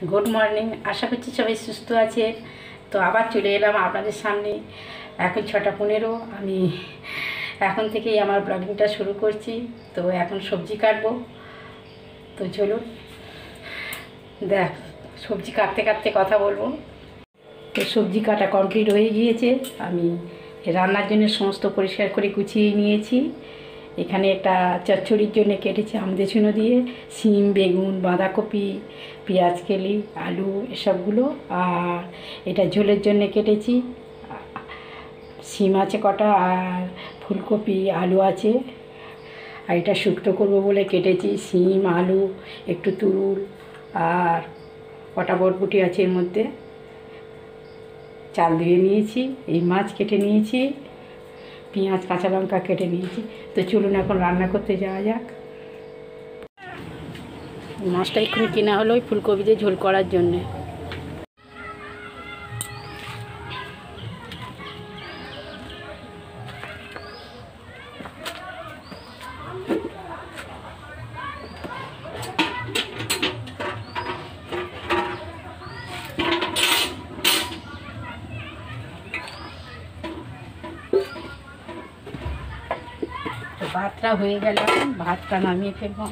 Good morning. আশা করছি সবাই সুস্থ আছে। তো আবার চলে এলাম আপনাদের সামনে। এখন 6:15। আমি এখন থেকেই আমার ব্লগিংটা শুরু করছি। তো এখন সবজি কাটবো। তো চলুন সবজি কাটতে কাটতে কথা বলবো। তো সবজি কাটা কমপ্লিট হয়ে গিয়েছে। আমি রান্নার জন্য সমস্ত পরিষ্কার করে গুছিয়ে নিয়েছি। এখানে একটা চচ্চড়ির জন্য কেটেছি আমদেছুনো দিয়ে শিম, বেগুন, বাঁধাকপি, পেঁয়াজ কেলি, আলু এসবগুলো। আর এটা ঝোলের জন্য কেটেছি শিম আছে কটা, আর ফুলকপি, আলু আছে। আর এটা শুক্তো করবো বলে কেটেছি শিম, আলু, একটু তুরুল আর কটা বরবটি আছে এর মধ্যে। চাল ধুয়ে নিয়েছি, এই মাছ কেটে নিয়েছি, পেঁয়াজ কাঁচা লঙ্কা কেটে নিয়েছি। তো চলুন এখন রান্না করতে যাওয়া যাক। মাছটা এক্ষুনি কেনা হলো ওই ফুলকপি দিয়ে ঝোল করার জন্যে। ভাতটা হয়ে গেল, ভাতটা নামিয়ে ফেলবো।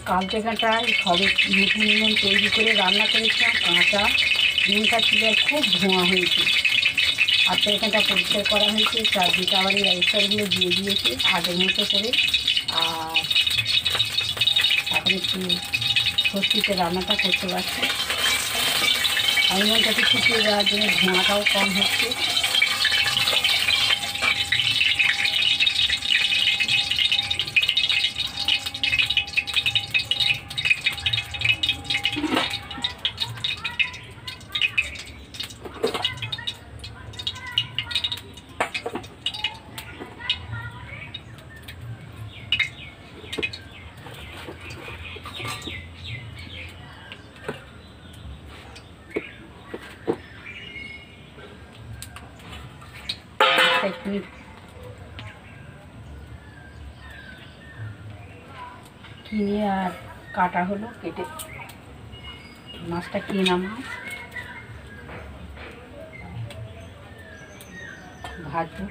কালকে কাঁটায় সবে নতুন তৈরি করে রান্না করেছিলাম। কাঁচা নুনটা ছিল, খুব ধোঁয়া হয়েছে। আর তো এখানটা পরিষ্কার করা হয়েছে, চারদিকে আবার এই ব্যবস্থাগুলো দিয়ে দিয়েছে আগের মতো করে। আর এখন একটু স্বস্তিতে রান্নাটা করতে পারছি। আমি মনটাকে শুকিয়ে দেওয়ার জন্য ধোঁয়াটাও কম হচ্ছে। কিনে আর কাটা হলো, কেটে মাছটা কেনা মাছ ভাজবো।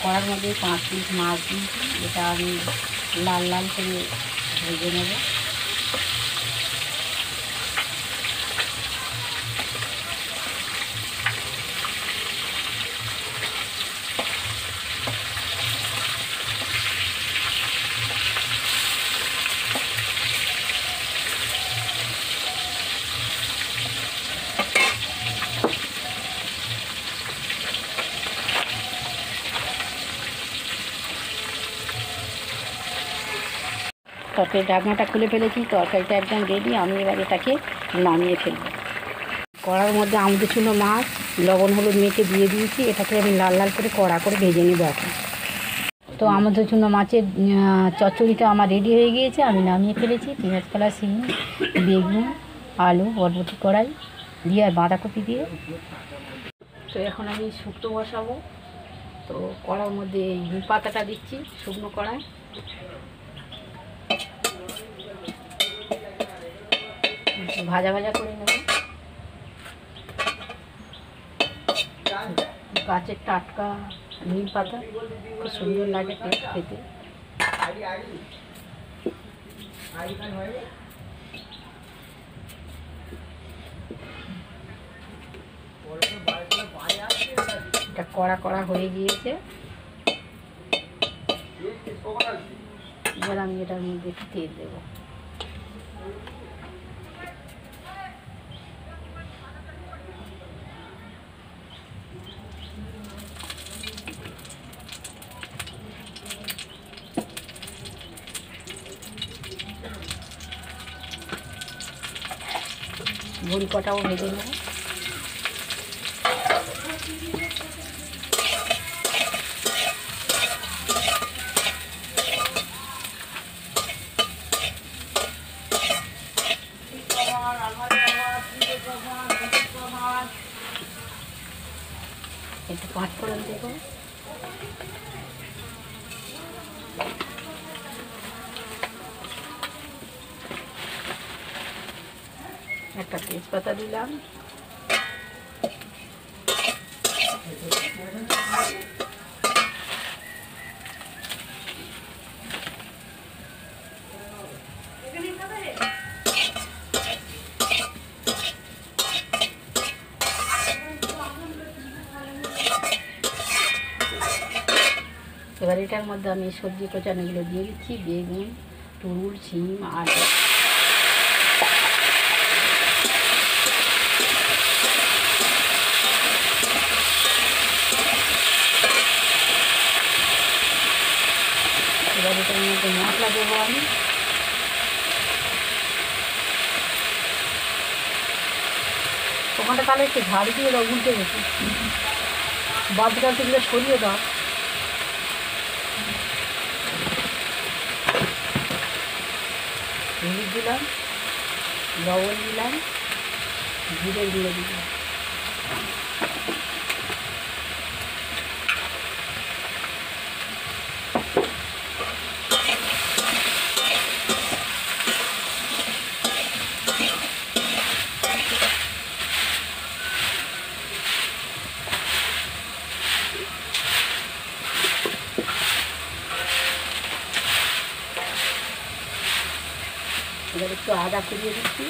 কড়ার মধ্যে 5 পিস মাছ দিয়েছি, এটা আমি লাল লাল করে ভেজে নেব। তরকারি ঢাকনাটা খুলে ফেলেছি, তরকারিটা একদম রেডি। আমি এবার এটাকে নামিয়ে ফেলব। কড়ার মধ্যে আমুদে চুনো মাছ লবণ হলুদ মেখে দিয়ে দিয়েছি, এটাকে আমি লাল লাল করে কড়া করে ভেজে নেব এখন। তো আমুদে চুনো মাছের চচ্চড়িটা আমার রেডি হয়ে গিয়েছে, আমি নামিয়ে ফেলেছি। পেঁয়াজ কলা, শিম, বেগুন, আলু, বরবটি কড়াই দিয়ে আর বাঁধাকপি দিয়ে। তো এখন আমি শুক্তো বসাবো। তো কড়ার মধ্যে নিম পাতাটা দিচ্ছি শুকনো কড়ায়। ভাজা ভাজা করে নেব। গাছের টাটকা নিম পাতা, খুব সুন্দর লাগে টেস্ট খেতে। এটা কড়া কড়া হয়ে গিয়েছে, এবার আমি এটার মধ্যে একটু তেল দেবো। বড়ি কটাও ভেজে নেব। একটু 5 ফোড়ন দেবো। একটা তেজপাতা দিলাম। এবার এটার মধ্যে আমি সবজি কোচানোগুলো দিয়ে দিচ্ছি, বেগুন, টুল, শিম, আলু। এবার এটার মধ্যে মশলা দেবো আমি। ওখানটা তাহলে একটু ঝাড়ি দিয়ে দাও, উল্টে গেছি, বাদ গাছগুলো সরিয়ে দাও। হলুদ দিলাম, লবণ দিলাম, জিরে গুঁড়ো দিলাম। এবার একটু আদা কুড়িয়ে দিচ্ছি।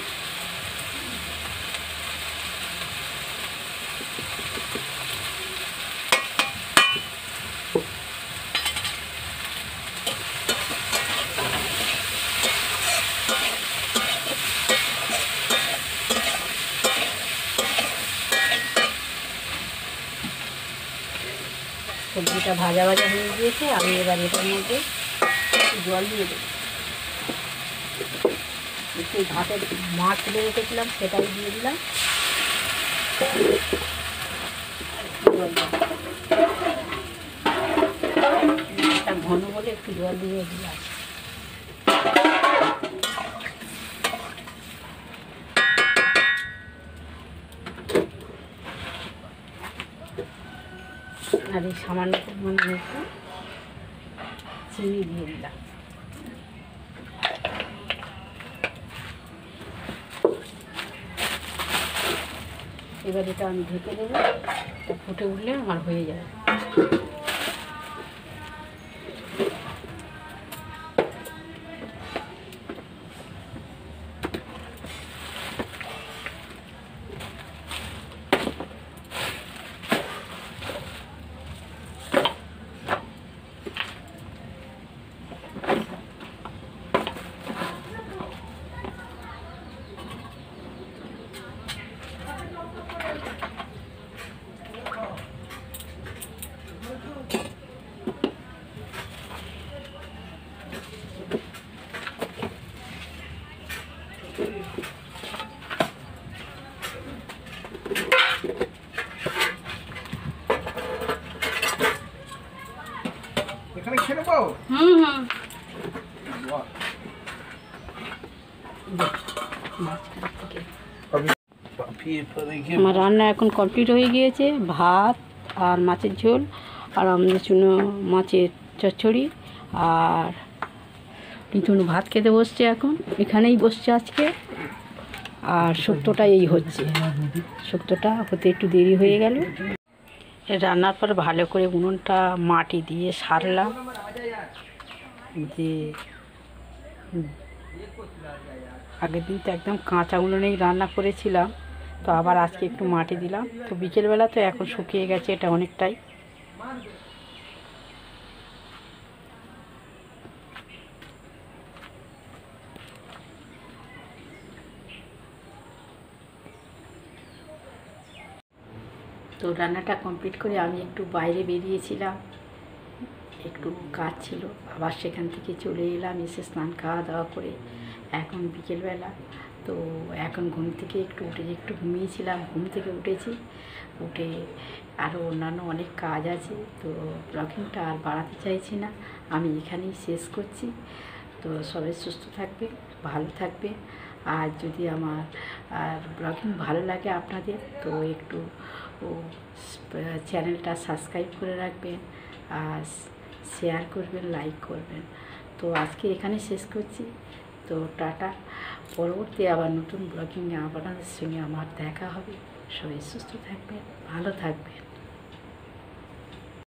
সবজিটা ভাজা ভাজা হয়ে গিয়েছে, আমি এবার এটার মধ্যে জল দিয়ে দেবো। একটু ভাতের মাছ তুলে রেখেছিলাম, সেটাই দিয়ে দিলাম। এটা ঘন বলে একটু জল দিয়ে দিলাম। আর এই সামান্য পরিমাণে একটু চিনি দিয়ে দিলাম। এবার এটা আমি ঢেকে দেবো, ফুটে উঠলে আমার হয়ে যাবে। এখানে খেয়ে পাও। আমার রান্না এখন কমপ্লিট হয়ে গিয়েছে। ভাত আর মাছের ঝোল আর আমাদের জন্য মাছের চচ্চড়ি। আর নিচুনো ভাত খেতে বসছে, এখন এখানেই বসছে আজকে। আর শুক্তোটা এই হচ্ছে, শুক্তোটা হতে একটু দেরি হয়ে গেল। রান্নার পর ভালো করে উনুনটা মাটি দিয়ে সারলাম, যে আগের দিন তো একদম কাঁচা উনুনেই রান্না করেছিলাম, তো আবার আজকে একটু মাটি দিলাম। তো বিকেলবেলা তো এখন শুকিয়ে গেছে এটা অনেকটাই। তো রান্নাটা কমপ্লিট করে আমি একটু বাইরে বেরিয়েছিলাম, একটু কাজ ছিল, আবার সেখান থেকে চলে এলাম, এসে স্নান খাওয়া দাওয়া করে এখন বিকেলবেলা। তো এখন ঘুম থেকে একটু উঠে একটু ঘুমিয়েছিলাম, ঘুম থেকে উঠেছি, উঠে আরও অন্যান্য অনেক কাজ আছে। তো ব্লগিংটা আর বাড়াতে চাইছি না, আমি এখানেই শেষ করছি। তো সবাই সুস্থ থাকবে, ভালো থাকবে। আর যদি আমার আর ব্লগিং ভালো লাগে আপনাদের, তো একটু চ্যানেলটা সাবস্ক্রাইব করে রাখবেন, আর শেয়ার করবেন, লাইক করবেন। তো আজকে এখানে শেষ করছি। তো টাটা, পরবর্তী আবার নতুন ব্লগিংয়ে আপনাদের সঙ্গে আমার দেখা হবে। সবাই সুস্থ থাকবেন, ভালো থাকবেন।